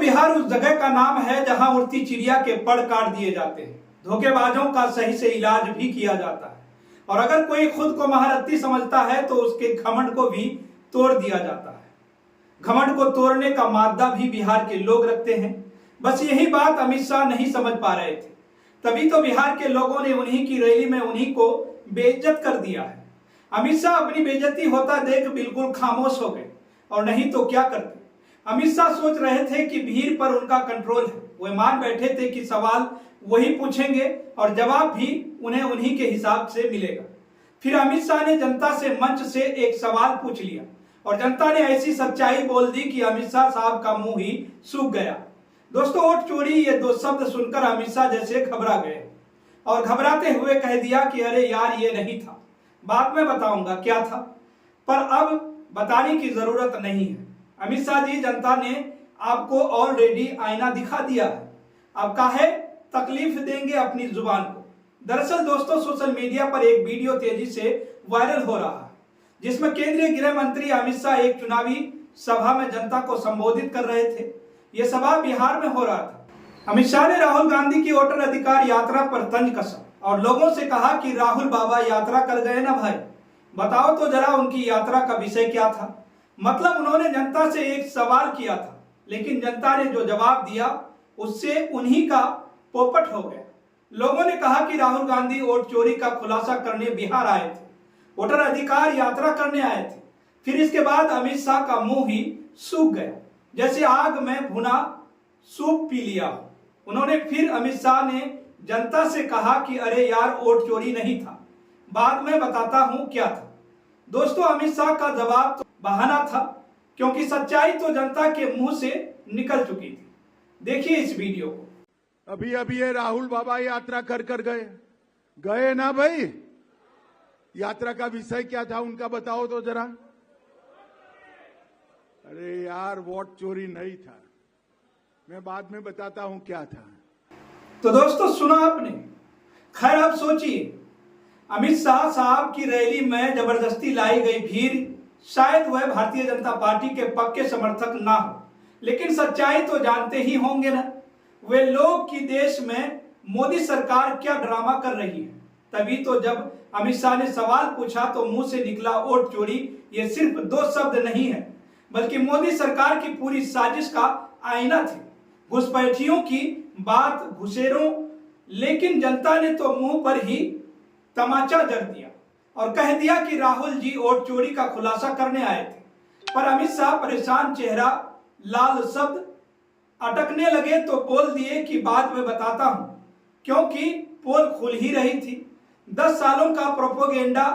बिहार उस जगह का नाम है जहां उड़ती चिड़िया के पड़ काट दिए जाते हैं, धोखेबाजों का सही से इलाज भी किया जाता है, और अगर कोई खुद को महारथी समझता है तो उसके घमंड को भी तोड़ दिया जाता है। घमंड को तोड़ने का मादा भी बिहार के लोग रखते हैं। बस यही बात अमित शाह नहीं समझ पा रहे थे, तभी तो बिहार के लोगों ने उन्हीं की रैली में उन्हीं को बेइज्जत कर दिया है। अमित शाह अपनी बेइज्जती होता देख बिल्कुल खामोश हो गए, और नहीं तो क्या करते। अमित शाह सोच रहे थे कि भीड़ पर उनका कंट्रोल है। वे मान बैठे थे कि सवाल वही पूछेंगे और जवाब भी उन्हें उन्हीं के हिसाब से मिलेगा। फिर अमित शाह ने जनता से मंच से एक सवाल पूछ लिया और जनता ने ऐसी सच्चाई बोल दी कि अमित शाह साहब का मुंह ही सूख गया। दोस्तों, वोट चोरी ये दो शब्द सुनकर अमित शाह जैसे घबरा गए और घबराते हुए कह दिया कि अरे यार, ये नहीं था, बाद में बताऊंगा क्या था, पर अब बताने की जरूरत नहीं है। अमित शाह जी, जनता ने आपको ऑलरेडी आईना दिखा दिया है, अब काहे तकलीफ देंगे अपनी जुबान को। दरअसल दोस्तों, सोशल मीडिया पर एक वीडियो तेजी से वायरल हो रहा है जिसमें केंद्रीय गृह मंत्री अमित शाह एक चुनावी सभा में जनता को संबोधित कर रहे थे। यह सभा बिहार में हो रहा था। अमित शाह ने राहुल गांधी की वोटर अधिकार यात्रा पर तंज कसा और लोगों से कहा कि राहुल बाबा यात्रा कर गए ना भाई, बताओ तो जरा उनकी यात्रा का विषय क्या था। मतलब उन्होंने जनता से एक सवाल किया था, लेकिन जनता ने जो जवाब दिया उससे उन्हीं का पोपट हो गया। लोगों ने कहा कि राहुल गांधी वोट चोरी का खुलासा करने बिहार आए थे, वोटर अधिकार यात्रा करने आए थे। फिर इसके बाद अमित शाह का मुंह ही सूख गया, जैसे आग में भुना सूप पी लिया हो। उन्होंने फिर अमित शाह ने जनता से कहा कि अरे यार, वोट चोरी नहीं था, बाद में बताता हूं क्या था। दोस्तों, अमित शाह का जवाब तो बहाना था, क्योंकि सच्चाई तो जनता के मुंह से निकल चुकी थी। देखिए इस वीडियो को। अभी ये राहुल बाबा यात्रा कर गए ना भाई। यात्रा का विषय क्या था उनका, बताओ तो जरा। अरे यार, वोट चोरी नहीं था, मैं बाद में बताता हूं क्या था। तो दोस्तों, सुना आपने। खैर, अब सोचिए, अमित शाह साहब की रैली में जबरदस्ती लाई गई भीड़ शायद वह भारतीय जनता पार्टी के पक्के समर्थक ना हो, लेकिन सच्चाई तो जानते ही होंगे ना वे लोग कि देश में मोदी सरकार क्या ड्रामा कर रही है। तभी तो जब अमित शाह ने सवाल पूछा तो मुंह से निकला वोट चोरी ये सिर्फ दो शब्द नहीं है, बल्कि मोदी सरकार की पूरी साजिश का आईना थे। घुसपैठियों की बात घुसेरों, लेकिन जनता ने तो मुंह पर ही तमाचा जड़ दिया और कह दिया कि राहुल जी वोट चोरी का खुलासा करने आए थे। पर अमित शाह परेशान चेहरा, लाल शब्द अटकने लगे तो बोल दिए कि बाद में बताता हूं, क्योंकि पोल खुल ही रही थी। 10 सालों का प्रोपोगेंडा,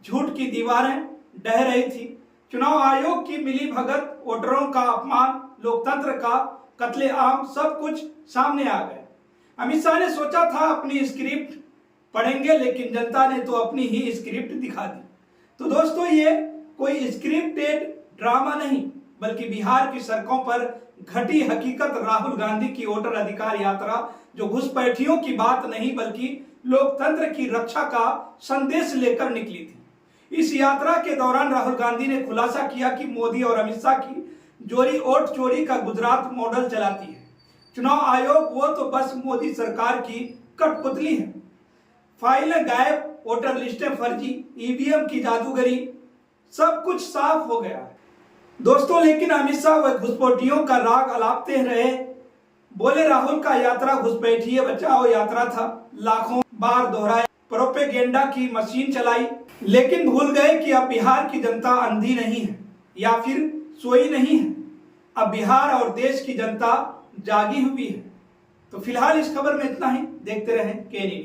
झूठ की दीवारें ढह रही थी। चुनाव आयोग की मिली भगत, वोटरों का अपमान, लोकतंत्र का कत्लेआम, सब कुछ सामने आ गया। अमित शाह ने सोचा था अपनी स्क्रिप्ट पढ़ेंगे, लेकिन जनता ने तो अपनी ही स्क्रिप्ट दिखा दी। तो दोस्तों, ये कोई स्क्रिप्टेड ड्रामा नहीं, बल्कि बिहार की सड़कों पर घटी हकीकत राहुल गांधी की वोटर अधिकार यात्रा, जो घुसपैठियों की बात नहीं बल्कि लोकतंत्र की रक्षा का संदेश लेकर निकली थी। इस यात्रा के दौरान राहुल गांधी ने खुलासा किया कि मोदी और अमित शाह की जोड़ी वोट चोरी का गुजरात मॉडल चलाती है। चुनाव आयोग वो तो बस मोदी सरकार की कठपुतली है। फाइलें गायब, वोटर लिस्टें फर्जी, ईवीएम की जादूगरी, सब कुछ साफ हो गया है दोस्तों। लेकिन अमित शाह वह घुसपैठियों का राग अलापते रहे। बोले राहुल का यात्रा घुसपैठिए बचाओ यात्रा था, लाखों बार दोहराया, प्रोपेगेंडा की मशीन चलाई, लेकिन भूल गए कि अब बिहार की जनता अंधी नहीं है या फिर सोई नहीं है। अब बिहार और देश की जनता जागी हुई है। तो फिलहाल इस खबर में इतना ही। देखते रहें के न्यूज़।